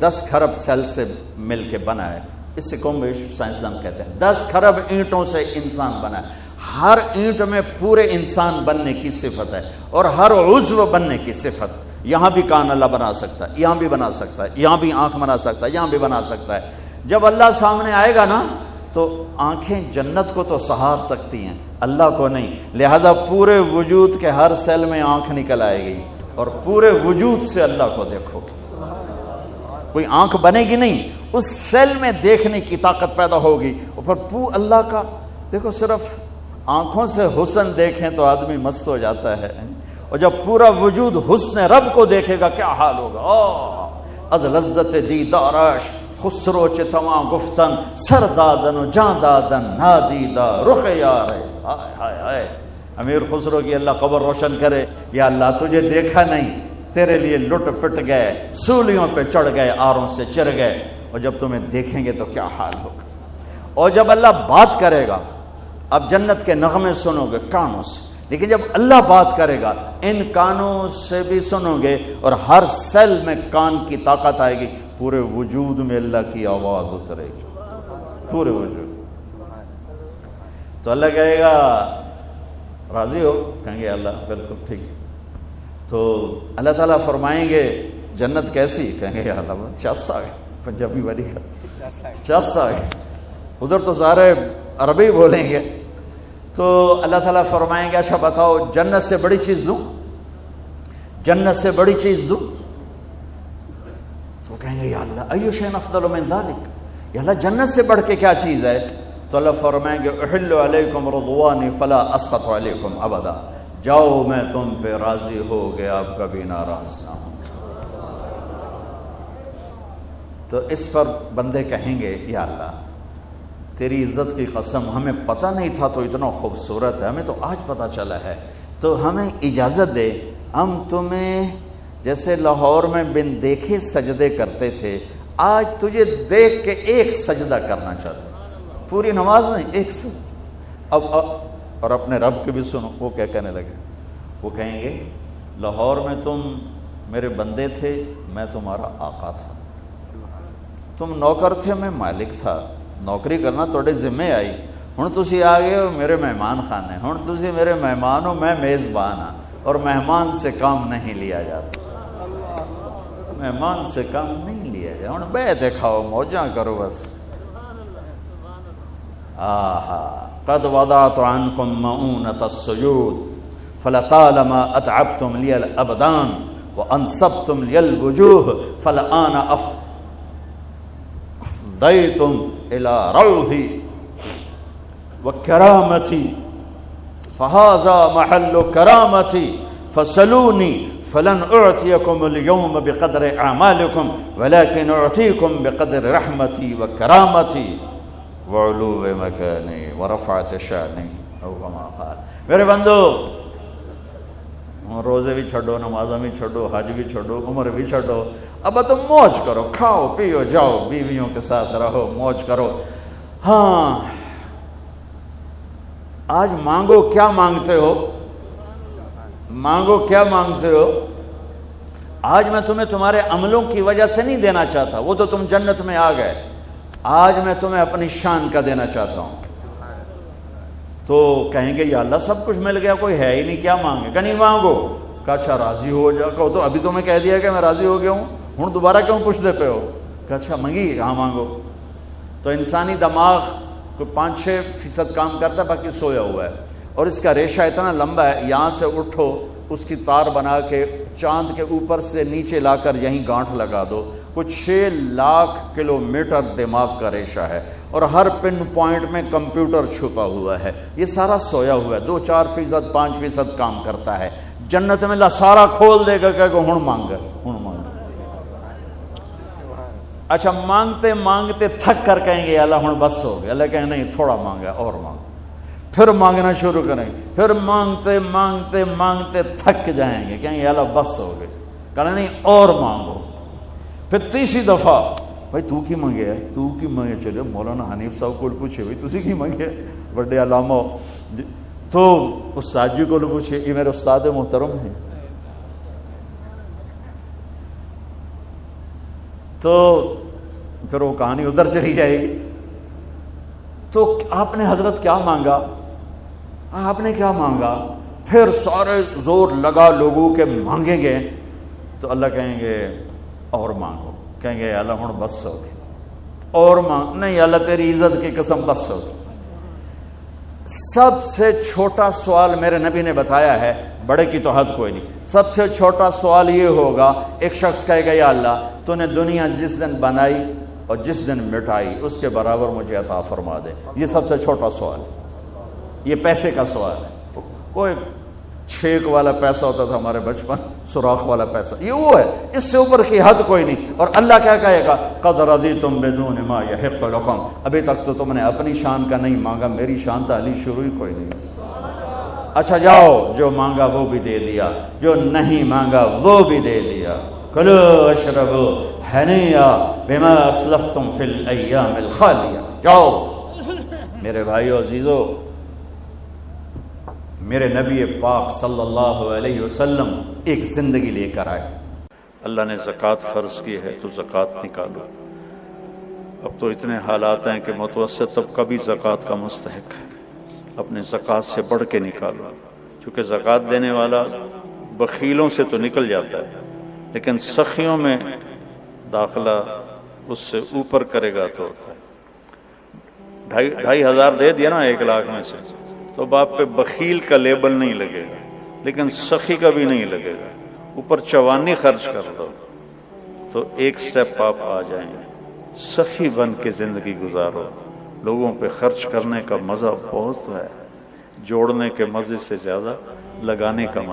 10 کھرب cell سے مل کے بنا ہے. اس سے کم بیش سائنسدان کہتے ہیں 10 کھرب اینٹوں سے انسان بنا ہے. ہر اینٹ میں پورے انسان بننے کی صفت ہے اور ہر عضو بننے کی صفت. یہاں بھی کان اللہ بنا سکتا ہے, یہاں بھی بنا سکتا ہے, یہاں بھی آنکھ بنا سکتا ہے, یہاں بھی بنا سکتا ہے. جب اللہ سامنے آئے گا نا تو آنکھیں جنت کو تو سہار سکتی ہیں, اللہ کو نہیں. لہذا پورے وجود کے ہر سیل میں آنکھ نکل آئے گی اور پورے وجود سے اللہ کو دیکھو گے. کوئی آنکھ بنے گی نہیں, اس سیل میں دیکھنے کی طاقت پیدا ہوگی. اور پھر اللہ کا دیکھو, صرف آنکھوں سے حسن دیکھیں تو آدمی مست ہو جاتا ہے, اور جب پورا وجود حسن رب کو دیکھے گا کیا حال ہوگا. از لذت دیدارش خسرو چ تواں گفتن سر دادن و جان دادن نادیدہ رخ یار. ہائے ہائے ہائے, امیر خسرو کی اللہ قبر روشن کرے. یا اللہ تجھے دیکھا نہیں, تیرے لیے لٹ پٹ گئے, سولیوں پہ چڑھ گئے, آروں سے چر گئے, اور جب تمہیں دیکھیں گے تو کیا حال ہوگا. اور جب اللہ بات کرے گا, اب جنت کے نغمے سنو گے کانوں سے, لیکن جب اللہ بات کرے گا ان کانوں سے بھی سنو گے, اور ہر سیل میں کان کی طاقت آئے گی. پورے وجود میں اللہ کی آواز اترے گی, پورے وجود. تو اللہ کہے گا راضی ہو, کہیں گے اللہ بالکل ٹھیک. تو اللہ تعالیٰ فرمائیں گے جنت کیسی, کہیں گے اللہ چس آ گئے, پنجابی والی کا چس آ گئے. ادھر تو سارے عربی بولیں گے. تو اللہ تعالیٰ فرمائیں گے اچھا بتاؤ جنت سے بڑی چیز دوں, جنت سے بڑی چیز دوں. تو کہیں گے یا اللہ ایو شیء افضل من ذلک, یا اللہ جنت سے بڑھ کے کیا چیز ہے. تو اللہ فرمائیں گے احل علیکم رضوانی فلا اسخط علیکم ابدا, جاؤ میں تم پہ راضی ہو گیا, اب کبھی ناراض نہ ہوں. تو اس پر بندے کہیں گے یا اللہ تیری عزت کی قسم, ہمیں پتہ نہیں تھا تو اتنا خوبصورت ہے, ہمیں تو آج پتہ چلا ہے, تو ہمیں اجازت دے, ہم تمہیں جیسے لاہور میں بن دیکھے سجدے کرتے تھے, آج تجھے دیکھ کے ایک سجدہ کرنا چاہتے ہیں, پوری نماز نہیں, ایک سجدہ. اب اور اپنے رب کے بھی سنو, وہ کیا کہنے لگے. وہ کہیں گے لاہور میں تم میرے بندے تھے, میں تمہارا آقا تھا, تم نوکر تھے, میں مالک تھا, نوکری کرنا توڑے ذمے آئی. ہن تسی آ گئے ہو میرے مہمان خانے, ہن تسی میرے مہمان ہو, میں میزبان ہاں, اور مہمان سے کام نہیں لیا جاتا, مہمان سے کام نہیں لیا جاتا. ہن بیٹھے کھاؤ, موجاں کرو بس. آہا قد وضعت عنكم مؤونة السجود فلطالما اتعبتم لي الابدان وانصبتم لي الوجوه فالآن افضيتم الى روحي وكرامتي فهذا محل كرامتي فسلوني فلن اعطيكم اليوم بقدر اعمالكم ولكن اعطيكم بقدر رحمتي وكرامتي وعلو مکانی ورفعت شانی او کما قال. میرے بندو روزے بھی چھڈو, نمازیں بھی چھڈو, حج بھی چھڈو, عمر بھی چھڈو, اب تم موج کرو, کھاؤ پیو جاؤ, بیویوں کے ساتھ رہو, موج کرو. ہاں آج مانگو, کیا مانگتے ہو, مانگو کیا مانگتے ہو. آج میں تمہیں تمہارے عملوں کی وجہ سے نہیں دینا چاہتا, وہ تو تم جنت میں آ گئے. آج میں تمہیں اپنی شان کا دینا چاہتا ہوں. تو کہیں گے یا اللہ سب کچھ مل گیا, کوئی ہے ہی نہیں, کیا مانگے. کہ نہیں مانگو. کہ اچھا راضی ہو جا, کہو تو ابھی تمہیں کہہ دیا کہ میں راضی ہو گیا ہوں, ہوں دوبارہ کیوں پوچھتے پہ ہو. کہ اچھا منگی, ہاں مانگو. تو انسانی دماغ کوئی 5-6% کام کرتا ہے, باقی سویا ہوا ہے, اور اس کا ریشہ اتنا لمبا ہے, یہاں سے اٹھو اس کی تار بنا کے چاند کے اوپر سے نیچے لا کر یہیں گانٹھ لگا دو, کچھ 6 لاکھ کلومیٹر دماغ کا ریشہ ہے, اور ہر پن پوائنٹ میں کمپیوٹر چھپا ہوا ہے. یہ سارا سویا ہوا ہے, 2-4%, 5% کام کرتا ہے. جنت میں اللہ سارا کھول دے گا, کہ ہن مانگ, ہن مانگ. اچھا مانگتے مانگتے تھک کر کہیں گے اللہ ہن بس ہو گیا. اللہ کہیں نہیں, تھوڑا مانگا اور مانگ. پھر مانگنا شروع کریں گے, پھر مانگتے مانگتے مانگتے تھک جائیں گے, کہیں گے اللہ بس ہو گئے. کہنا نہیں اور مانگو. پھر تیسری دفعہ بھائی تو کی منگے ہے, تو کی منگے. چلے مولانا حنیف صاحب کو پوچھے بھائی تسی کی منگے, بڑے علامہ. تو استاد جی کو پوچھے, یہ میرے استاد محترم ہیں, تو پھر وہ کہانی ادھر چلی جائے گی. تو آپ نے حضرت کیا مانگا؟ آپ نے کیا مانگا؟ پھر سارے زور لگا لوگوں کے مانگیں گے تو اللہ کہیں گے اور مانگو. کہیں گے اللہ ہن بس ہو گئی اور مانگ. نہیں اللہ تیری عزت کی قسم بس ہو گئی. سب سے چھوٹا سوال میرے نبی نے بتایا ہے، بڑے کی تو حد کوئی نہیں. سب سے چھوٹا سوال یہ ہوگا، ایک شخص کہے گا یا اللہ تو نے دنیا جس دن بنائی اور جس دن مٹائی اس کے برابر مجھے عطا فرما دے. یہ سب سے چھوٹا سوال ہے. یہ پیسے کا سوال ہے. کوئی چھیک والا پیسہ ہوتا تھا ہمارے بچپن، سوراخ والا پیسہ، یہ وہ ہے. اس سے اوپر کی حد کوئی نہیں. اور اللہ کیا کہے گا؟ قد رضیتم بدون ما یحق لکم. ابھی تک تو تم نے اپنی شان کا نہیں مانگا، میری شان تو علی شروع ہی کوئی نہیں. اچھا جاؤ، جو مانگا وہ بھی دے دیا، جو نہیں مانگا وہ بھی دے دیا. کلوا اشربوا ہنیئا بما اسلفتم فی الایام الخالیہ. جاؤ میرے بھائیو عزیزو، میرے نبی پاک صلی اللہ علیہ وسلم ایک زندگی لے کر آئے. اللہ نے زکوٰۃ فرض کی ہے تو زکوٰۃ نکالو. اب تو اتنے حالات ہیں کہ متوسط طبقہ بھی زکوٰۃ کا مستحق ہے. اپنے زکوٰۃ سے بڑھ کے نکالو. چونکہ زکوٰۃ دینے والا بخیلوں سے تو نکل جاتا ہے، لیکن سخیوں میں داخلہ اس سے اوپر کرے گا تو ہوتا ہے. 2,500 دے دیا نا 1 لاکھ میں سے، تو باپ پہ بخیل کا لیبل نہیں لگے گا، لیکن سخی کا بھی نہیں لگے گا. اوپر 54 خرچ کر دو تو ایک سٹیپ آپ آ جائیں گے. سخی بن کے زندگی گزارو. لوگوں پہ خرچ کرنے کا مزہ بہت ہے، جوڑنے کے مزے سے زیادہ لگانے کا مزہ.